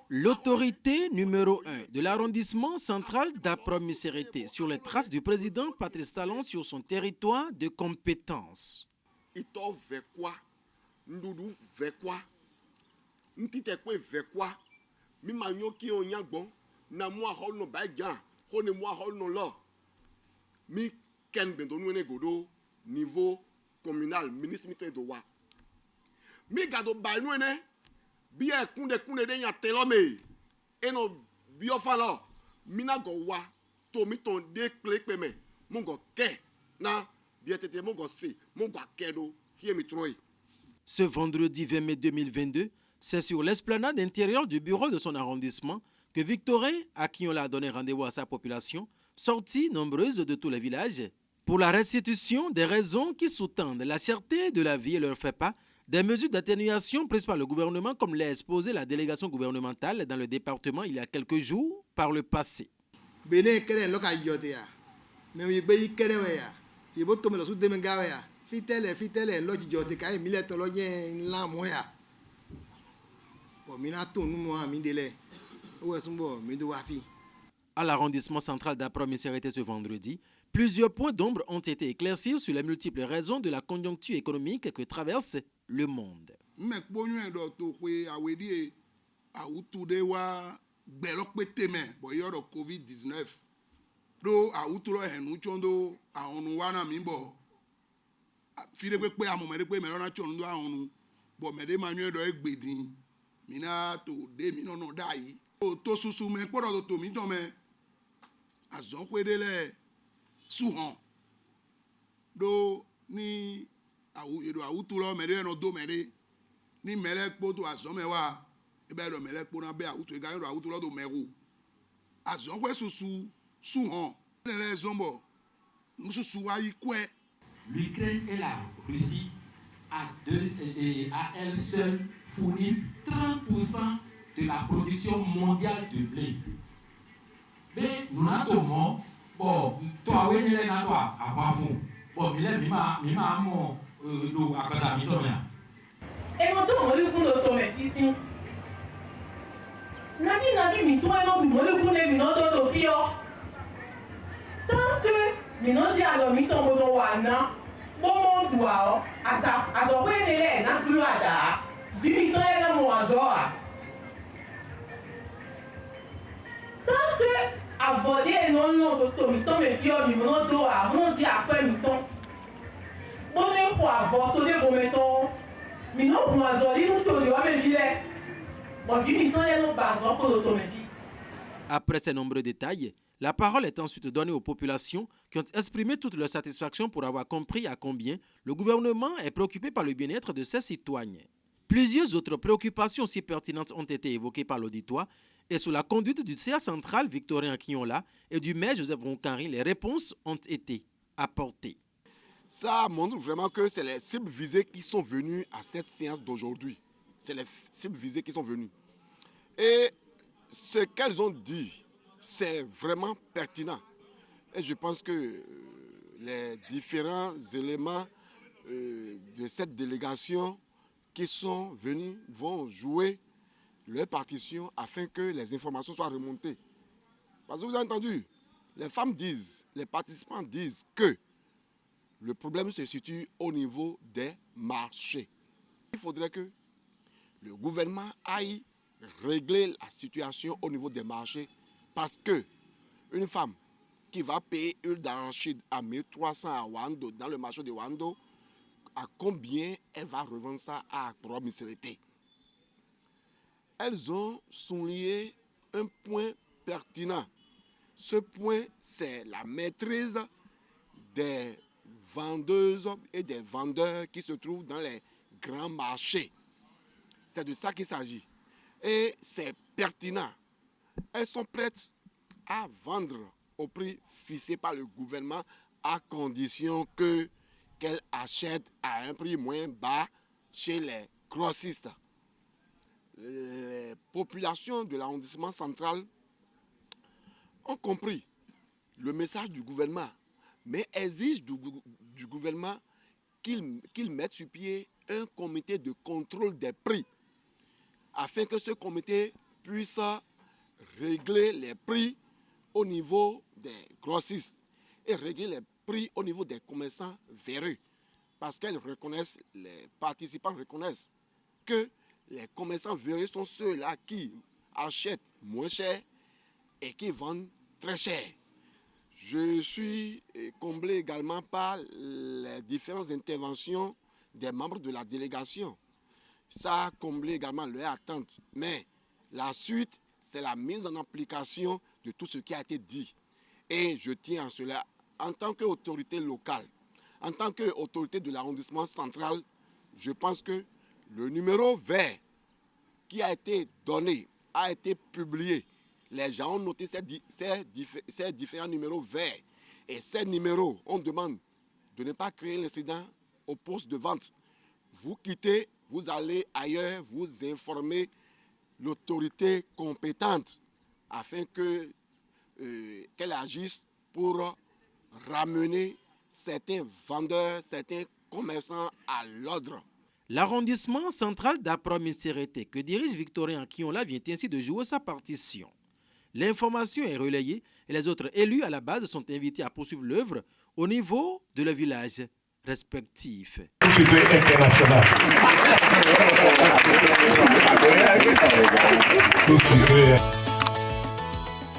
L'autorité numéro 1 de l'arrondissement central d'Apro-Missérété sur les traces du président Patrice Talon sur son territoire de compétence. Niveau communal, ministre de wa. Mi gado bainouene, bien kunde de ya telome. Eno biofalo, mina go wa, to mi ton de klekpeme, mongo ke, na, bien tete mongo se, mongo kedo, hier mi troi. Ce vendredi 20 mai 2022, c'est sur l'esplanade intérieure du bureau de son arrondissement que Victorin Akinola a donné rendez-vous à sa population, sortie nombreuse de tous les villages, pour la restitution des raisons qui sous-tendent la cherté de la vie et leur fait pas des mesures d'atténuation prises par le gouvernement comme l'a exposé la délégation gouvernementale dans le département il y a quelques jours par le passé. À l'arrondissement central d'Apro-Missérété ce vendredi, plusieurs points d'ombre ont été éclaircis sur les multiples raisons de la conjoncture économique que traverse le monde. Souvent, do ni awutulo mere no do mere ni mere kpoto azomewa ebe do mere kpo na be awutu ga do awutulo do meru azokwe susu souvent les zombo mususu wa ikwe. L'Ukraine et la Russie à elles seules fournissent 30% de la production mondiale de blé. Mais nous n'avons bon, toi, oui, il est là, toi, à quoi fond? Bon, il est mima, mon, l'eau, à quoi t'as mis, toi, bien. Et mon tour, le coup de ton fils. Nabi, mi toi, non, le coup de mi non, ton fils. Tant que mi non, si à dormir ton bon wana, bon, mon doigt, à son point, il est là, plus à da, si mi toi, il est là, mon azor. Tant que avoder non to mi to me fio mi no do a mo di ape mi ton bo ne ko avo to de bo me ton mi no ko azori no to de wa me vile bo vi mi ton no bazo ko to me fi. Après ces nombreux détails, la parole est ensuite donnée aux populations qui ont exprimé toute leur satisfaction pour avoir compris à combien le gouvernement est préoccupé par le bien-être de ses citoyens. Plusieurs autres préoccupations aussi pertinentes ont été évoquées par l'auditoire et sous la conduite du CA central Victorin Akinola et du maire Joseph Roncarin, les réponses ont été apportées. Ça montre vraiment que c'est les cibles visées qui sont venues à cette séance d'aujourd'hui. C'est les cibles visées qui sont venues. Et ce qu'elles ont dit, c'est vraiment pertinent. Et je pense que les différents éléments de cette délégation qui sont venus vont jouer leur partition afin que les informations soient remontées. Parce que vous avez entendu, les femmes disent, les participants disent que le problème se situe au niveau des marchés. Il faudrait que le gouvernement aille régler la situation au niveau des marchés parce que une femme qui va payer une d'arachide à 1300 à Wando, dans le marché de Wando, à combien elle va revendre ça à Apro-Missérété? Elles ont souligné un point pertinent. Ce point, c'est la maîtrise des vendeuses et des vendeurs qui se trouvent dans les grands marchés. C'est de ça qu'il s'agit. Et c'est pertinent. Elles sont prêtes à vendre au prix fixé par le gouvernement à condition qu'elles achètent à un prix moins bas chez les grossistes. Les populations de l'arrondissement central ont compris le message du gouvernement, mais exigent du gouvernement qu'ils mettent sur pied un comité de contrôle des prix afin que ce comité puisse régler les prix au niveau des grossistes et régler les prix au niveau des commerçants véreux. Parce qu'ils reconnaissent, les participants reconnaissent que les commerçants véreux sont ceux-là qui achètent moins cher et qui vendent très cher. Je suis comblé également par les différentes interventions des membres de la délégation. Ça a comblé également leur attente. Mais la suite, c'est la mise en application de tout ce qui a été dit. Et je tiens à cela, en tant qu'autorité locale, en tant qu'autorité de l'arrondissement central, je pense que le numéro vert qui a été donné, a été publié. Les gens ont noté ces différents numéros verts. Et ces numéros, on demande de ne pas créer l'incident au poste de vente. Vous quittez, vous allez ailleurs, vous informez l'autorité compétente afin qu'elle agisse pour ramener certains vendeurs, certains commerçants à l'ordre. L'arrondissement central d'Apra-Minsérete que dirige Victorin Akinola vient ainsi de jouer sa partition. L'information est relayée et les autres élus à la base sont invités à poursuivre l'œuvre au niveau de leur village respectif. International.